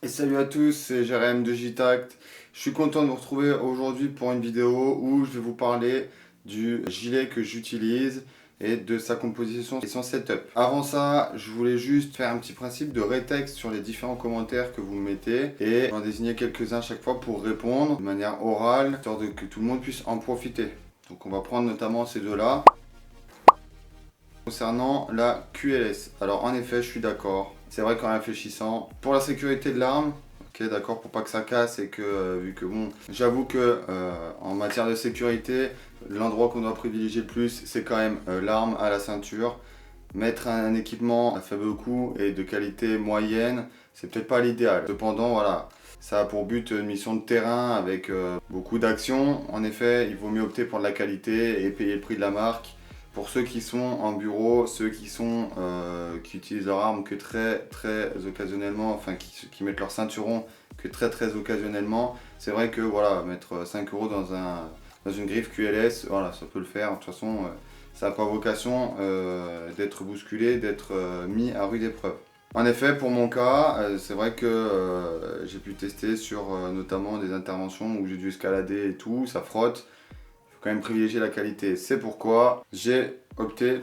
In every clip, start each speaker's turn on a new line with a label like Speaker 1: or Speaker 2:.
Speaker 1: Et salut à tous, c'est Jérém de Jtact. Je suis content de vous retrouver aujourd'hui pour une vidéo où je vais vous parler du gilet que j'utilise et de sa composition et son setup. Avant ça, je voulais juste faire un petit principe de rétexte sur les différents commentaires que vous me mettez et j'en désigner quelques-uns à chaque fois pour répondre de manière orale, histoire de que tout le monde puisse en profiter. Donc on va prendre notamment ces deux-là. Concernant la QLS, alors en effet je suis d'accord, c'est vrai qu'en réfléchissant, pour la sécurité de l'arme, ok d'accord, pour pas que ça casse et que vu que bon, j'avoue que en matière de sécurité, l'endroit qu'on doit privilégier le plus c'est quand même l'arme à la ceinture. Mettre un équipement à faible coût et de qualité moyenne, c'est peut-être pas l'idéal. Cependant voilà, ça a pour but une mission de terrain avec beaucoup d'action. En effet, il vaut mieux opter pour de la qualité et payer le prix de la marque. Pour ceux qui sont en bureau, ceux qui utilisent leur arme que très occasionnellement, enfin qui mettent leur ceinturon que très occasionnellement, c'est vrai que voilà, mettre 5 euros dans une griffe QLS, voilà, ça peut le faire. De toute façon, ça n'a pas vocation d'être bousculé, d'être mis à rude épreuve. En effet, pour mon cas, c'est vrai que j'ai pu tester sur notamment des interventions où j'ai dû escalader et tout, ça frotte. Quand même privilégier la qualité. C'est pourquoi j'ai opté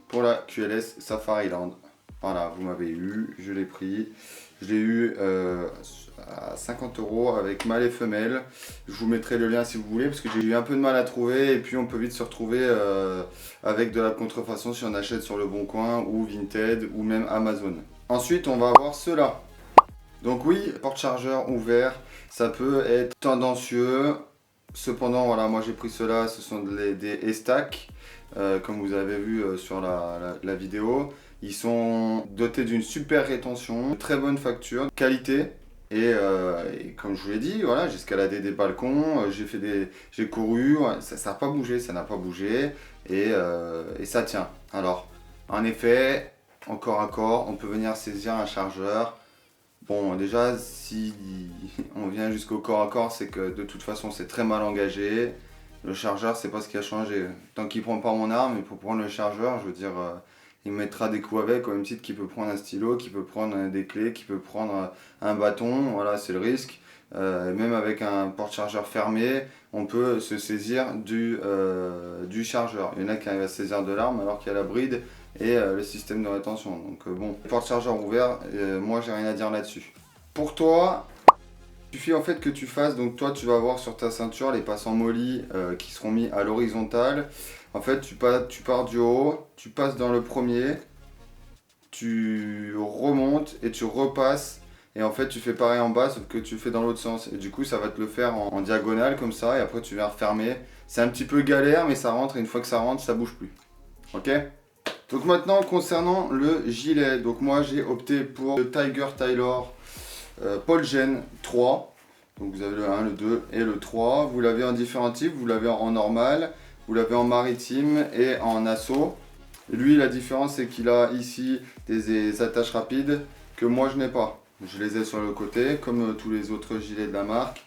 Speaker 1: pour la QLS Safariland. Voilà, vous m'avez eu, je l'ai pris. Je l'ai eu à 50 euros avec mâle et femelle. Je vous mettrai le lien si vous voulez parce que j'ai eu un peu de mal à trouver et puis on peut vite se retrouver avec de la contrefaçon si on achète sur Le Bon Coin ou Vinted ou même Amazon. Ensuite, on va avoir ceux-là. Donc oui, porte-chargeur ouvert, ça peut être tendancieux. Cependant, voilà, moi j'ai pris ceux-là, ce sont des E-Stack, comme vous avez vu sur la vidéo. Ils sont dotés d'une super rétention, de très bonne facture, qualité. Et comme je vous l'ai dit, voilà, j'ai escaladé des balcons, j'ai couru, ouais, ça n'a pas bougé, ça n'a pas bougé, et ça tient. Alors, en effet, encore à corps, on peut venir saisir un chargeur. Bon, déjà, si on vient jusqu'au corps à corps, c'est que de toute façon, c'est très mal engagé. Le chargeur, c'est pas ce qui a changé. Tant qu'il prend pas mon arme, il faut prendre le chargeur, je veux dire, il mettra des coups avec, au même titre qu'il peut prendre un stylo, qu'il peut prendre des clés, qu'il peut prendre un bâton, voilà, c'est le risque. Même avec un porte-chargeur fermé, on peut se saisir du chargeur. Il y en a qui arrivent à se saisir de l'arme alors qu'il y a la bride et le système de rétention. Donc bon, porte-chargeur ouvert, moi j'ai rien à dire là-dessus. Pour toi, il suffit en fait que tu fasses, donc toi tu vas avoir sur ta ceinture les passants molly qui seront mis à l'horizontale. En fait tu pars du haut, tu passes dans le premier, tu remontes et tu repasses. Et en fait tu fais pareil en bas sauf que tu fais dans l'autre sens. Et du coup ça va te le faire en diagonale comme ça et après tu viens refermer. C'est un petit peu galère mais ça rentre et une fois que ça rentre ça bouge plus. Ok ? Donc maintenant concernant le gilet, donc moi j'ai opté pour le Tiger Tailor Paul Gen 3. Donc vous avez le 1, le 2 et le 3. Vous l'avez en différents types, vous l'avez en normal, vous l'avez en maritime et en assaut. Lui la différence c'est qu'il a ici des attaches rapides que moi je n'ai pas. Je les ai sur le côté comme tous les autres gilets de la marque.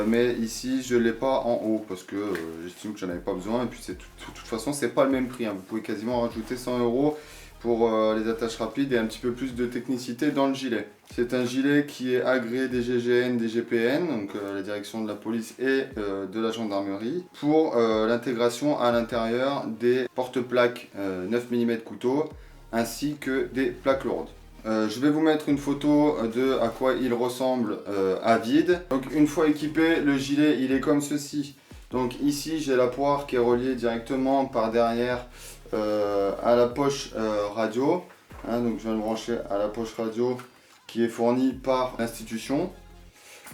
Speaker 1: Mais ici je ne l'ai pas en haut parce que j'estime que j'en avais pas besoin et puis de toute façon c'est pas le même prix, hein. Vous pouvez quasiment rajouter 100 euros pour les attaches rapides et un petit peu plus de technicité dans le gilet. C'est un gilet qui est agréé des GGN, des GPN, donc la direction de la police et de la gendarmerie, pour l'intégration à l'intérieur des porte-plaques 9 mm couteau ainsi que des plaques lourdes. Je vais vous mettre une photo de à quoi il ressemble à vide. Donc une fois équipé, le gilet il est comme ceci. Donc ici j'ai la poire qui est reliée directement par derrière à la poche radio. Hein, donc je viens le brancher à la poche radio qui est fournie par l'institution.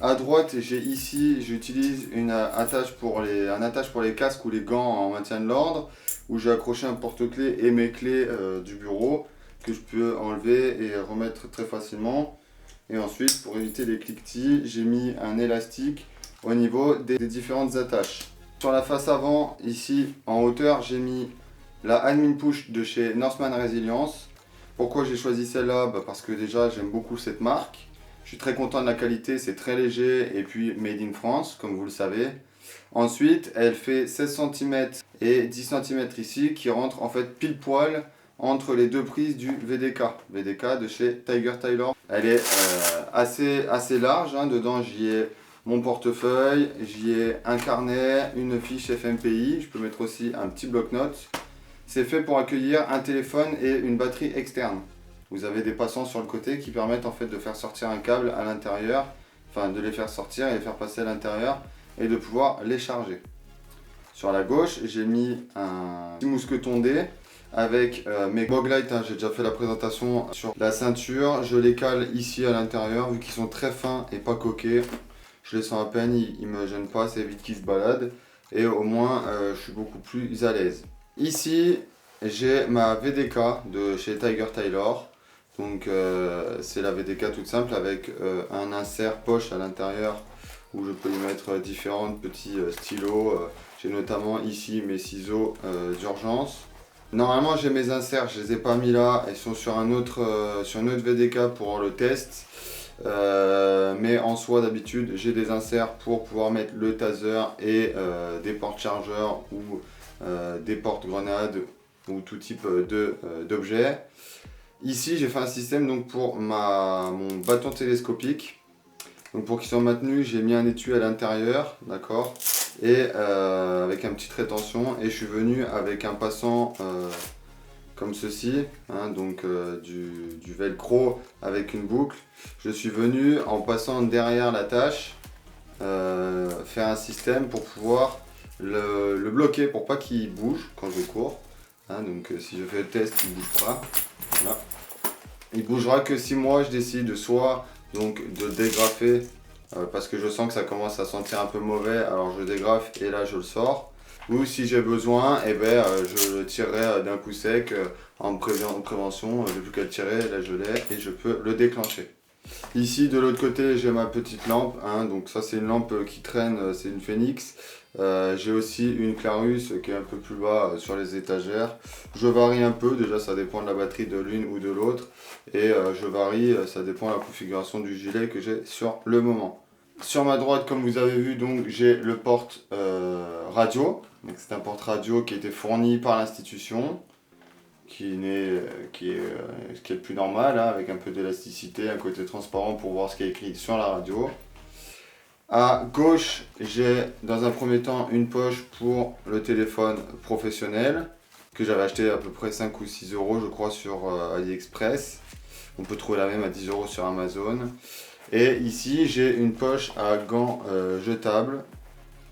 Speaker 1: À droite j'utilise un attache pour les casques ou les gants en maintien de l'ordre où j'ai accroché un porte-clés et mes clés du bureau que je peux enlever et remettre très facilement. Et ensuite, pour éviter les cliquetis, j'ai mis un élastique au niveau des différentes attaches. Sur la face avant, ici en hauteur, j'ai mis la Admin Push de chez Norseman Resilience. Pourquoi j'ai choisi celle-là? Parce que déjà j'aime beaucoup cette marque. Je suis très content de la qualité, c'est très léger et puis made in France, comme vous le savez. Ensuite, elle fait 16 cm et 10 cm ici qui rentrent en fait pile poil entre les deux prises du VDK de chez Tiger Tailor. Elle est assez large. Hein. Dedans, j'y ai mon portefeuille, j'y ai un carnet, une fiche FMPI. Je peux mettre aussi un petit bloc-notes. C'est fait pour accueillir un téléphone et une batterie externe. Vous avez des passants sur le côté qui permettent en fait de faire sortir un câble à l'intérieur, enfin de les faire sortir et les faire passer à l'intérieur et de pouvoir les charger. Sur la gauche, j'ai mis un petit mousqueton D avec mes Moglite, hein, j'ai déjà fait la présentation sur la ceinture. Je les cale ici à l'intérieur, vu qu'ils sont très fins et pas coqués. Je les sens à peine, ils ne me gênent pas, c'est vite qu'ils se baladent. Et au moins, je suis beaucoup plus à l'aise. Ici, j'ai ma VDK de chez Tiger Tailor. Donc c'est la VDK toute simple avec un insert poche à l'intérieur où je peux y mettre différents petits stylos. J'ai notamment ici mes ciseaux d'urgence. Normalement j'ai mes inserts, je les ai pas mis là, ils sont sur une autre VDK pour le test. Mais en soi d'habitude j'ai des inserts pour pouvoir mettre le taser et des portes chargeurs ou des portes grenades ou tout type d'objets. Ici j'ai fait un système donc pour mon bâton télescopique. Donc pour qu'il soit maintenu, j'ai mis un étui à l'intérieur, d'accord, et avec un petit rétention, et je suis venu avec un passant comme ceci, hein, donc du velcro avec une boucle. Je suis venu en passant derrière l'attache faire un système pour pouvoir le bloquer pour pas qu'il bouge quand je cours. Hein, donc si je fais le test, il ne bouge pas. Voilà. Il bougera que si moi je décide soit donc de dégrafer parce que je sens que ça commence à sentir un peu mauvais, alors je dégrafe et là je le sors. Ou si j'ai besoin, eh ben, je le tirerai d'un coup sec en prévention, j'ai plus qu'à le tirer, là je l'ai et je peux le déclencher. Ici de l'autre côté j'ai ma petite lampe, hein, donc ça c'est une lampe qui traîne, c'est une Phoenix. J'ai aussi une Clarus qui est un peu plus bas sur les étagères. Je varie un peu, déjà ça dépend de la batterie de l'une ou de l'autre. Et je varie, ça dépend de la configuration du gilet que j'ai sur le moment. Sur ma droite, comme vous avez vu, donc j'ai le porte radio. C'est un porte radio qui a été fourni par l'institution, qui est le plus normal, hein, avec un peu d'élasticité, un côté transparent pour voir ce qui est écrit sur la radio. À gauche, j'ai dans un premier temps une poche pour le téléphone professionnel que j'avais acheté à peu près 5 ou 6 euros je crois sur AliExpress. On peut trouver la même à 10 euros sur Amazon. Et ici j'ai une poche à gants jetables.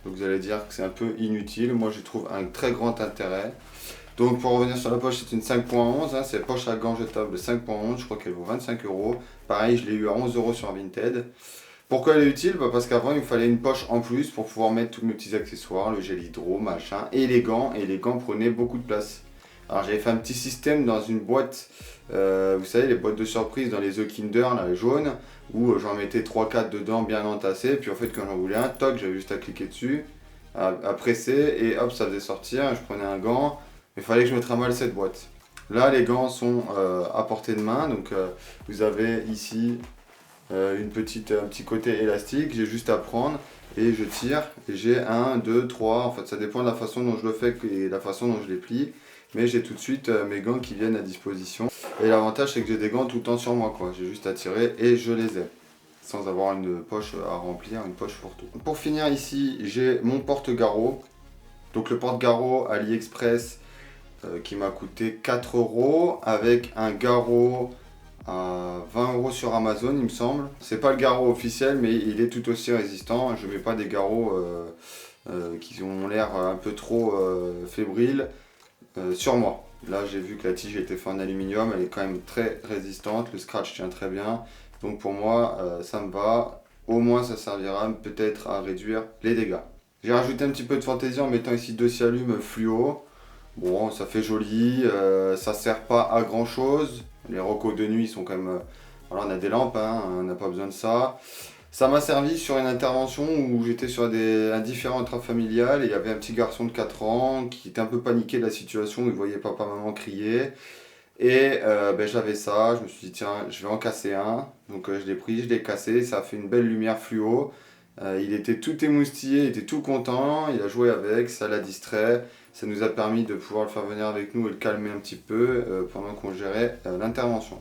Speaker 1: Donc vous allez dire que c'est un peu inutile. Moi je trouve un très grand intérêt. Donc pour revenir sur la poche, c'est une 5.11, hein, c'est poche à gants jetable 5.11, je crois qu'elle vaut 25 euros. Pareil, je l'ai eu à 11 euros sur Vinted. Pourquoi elle est utile? Parce qu'avant il me fallait une poche en plus pour pouvoir mettre tous mes petits accessoires, le gel hydro, machin, et les gants prenaient beaucoup de place. Alors j'avais fait un petit système dans une boîte, vous savez les boîtes de surprise dans les The Kinder, là, jaunes, où j'en mettais 3-4 dedans bien entassés, puis en fait quand j'en voulais un, toc, j'avais juste à cliquer dessus, à presser, et hop ça faisait sortir, je prenais un gant, il fallait que je mette à mal cette boîte. Là les gants sont à portée de main, donc vous avez ici un petit côté élastique, j'ai juste à prendre et je tire et j'ai 1, 2, 3, en fait ça dépend de la façon dont je le fais et la façon dont je les plie, mais j'ai tout de suite mes gants qui viennent à disposition et l'avantage c'est que j'ai des gants tout le temps sur moi quoi, j'ai juste à tirer et je les ai sans avoir une poche à remplir, une poche pour tout. Pour finir ici j'ai mon porte-garrot, donc le porte-garrot AliExpress qui m'a coûté 4 euros avec un garrot à 20 euros sur Amazon il me semble. C'est pas le garrot officiel mais il est tout aussi résistant. Je mets pas des garrots qui ont l'air un peu trop fébriles sur moi. Là j'ai vu que la tige était faite en aluminium, elle est quand même très résistante, le scratch tient très bien. Donc pour moi ça me va, au moins ça servira peut-être à réduire les dégâts. J'ai rajouté un petit peu de fantaisie en mettant ici 2 cialumes fluo. Bon ça fait joli, ça sert pas à grand chose. Les recos de nuit sont quand même... voilà, on a des lampes, hein, on n'a pas besoin de ça. Ça m'a servi sur une intervention où j'étais sur un différend intrafamilial et il y avait un petit garçon de 4 ans qui était un peu paniqué de la situation, il voyait papa maman crier. Et j'avais ça, je me suis dit tiens, je vais en casser un. Donc je l'ai pris, je l'ai cassé, ça a fait une belle lumière fluo. Il était tout émoustillé, il était tout content, il a joué avec, ça l'a distrait. Ça nous a permis de pouvoir le faire venir avec nous et le calmer un petit peu pendant qu'on gérait l'intervention.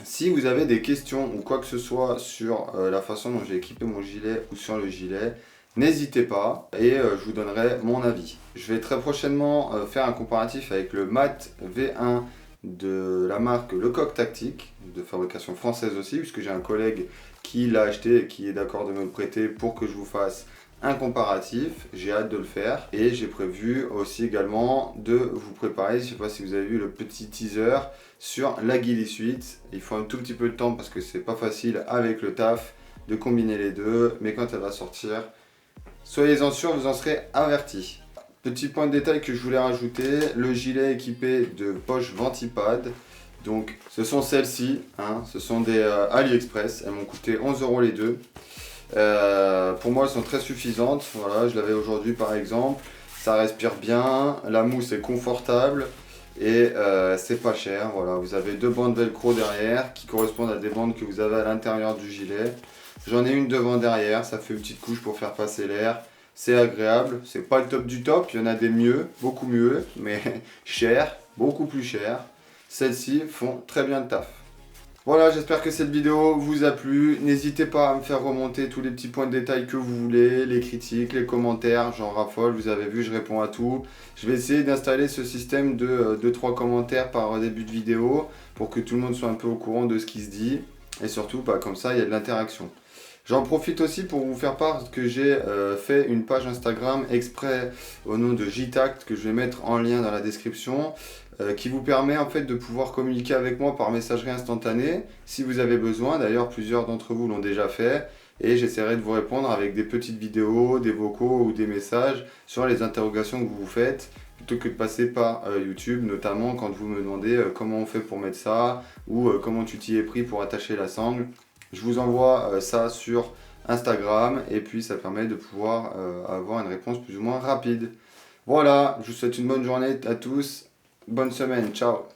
Speaker 1: Si vous avez des questions ou quoi que ce soit sur la façon dont j'ai équipé mon gilet ou sur le gilet, n'hésitez pas et je vous donnerai mon avis. Je vais très prochainement faire un comparatif avec le Mat V1 de la marque Lecoq Tactique, de fabrication française aussi, puisque j'ai un collègue qui l'a acheté et qui est d'accord de me le prêter pour que je vous fasse un comparatif. J'ai hâte de le faire et j'ai prévu aussi également de vous préparer, je ne sais pas si vous avez vu le petit teaser sur la Ghillie Suite. Il faut un tout petit peu de temps parce que c'est pas facile avec le taf de combiner les deux, mais quand elle va sortir, soyez-en sûrs, vous en serez avertis. Petit point de détail que je voulais rajouter, le gilet équipé de poches Ventipad. Donc ce sont celles-ci, hein, ce sont des AliExpress, elles m'ont coûté 11 € les deux. Pour moi elles sont très suffisantes, voilà, je l'avais aujourd'hui par exemple, ça respire bien, la mousse est confortable et c'est pas cher. Voilà, vous avez deux bandes velcro derrière qui correspondent à des bandes que vous avez à l'intérieur du gilet. J'en ai une devant derrière, ça fait une petite couche pour faire passer l'air. C'est agréable, c'est pas le top du top, il y en a des mieux, beaucoup mieux, mais cher, beaucoup plus cher. Celles-ci font très bien le taf. Voilà, j'espère que cette vidéo vous a plu. N'hésitez pas à me faire remonter tous les petits points de détail que vous voulez, les critiques, les commentaires, j'en raffole, vous avez vu, je réponds à tout. Je vais essayer d'installer ce système de 2-3 commentaires par début de vidéo pour que tout le monde soit un peu au courant de ce qui se dit. Et surtout, comme ça, il y a de l'interaction. J'en profite aussi pour vous faire part que j'ai fait une page Instagram exprès au nom de JTact que je vais mettre en lien dans la description qui vous permet en fait de pouvoir communiquer avec moi par messagerie instantanée si vous avez besoin. D'ailleurs, plusieurs d'entre vous l'ont déjà fait et j'essaierai de vous répondre avec des petites vidéos, des vocaux ou des messages sur les interrogations que vous vous faites plutôt que de passer par YouTube, notamment quand vous me demandez comment on fait pour mettre ça ou comment tu t'y es pris pour attacher la sangle. Je vous envoie ça sur Instagram et puis ça permet de pouvoir avoir une réponse plus ou moins rapide. Voilà, je vous souhaite une bonne journée à tous, bonne semaine, ciao!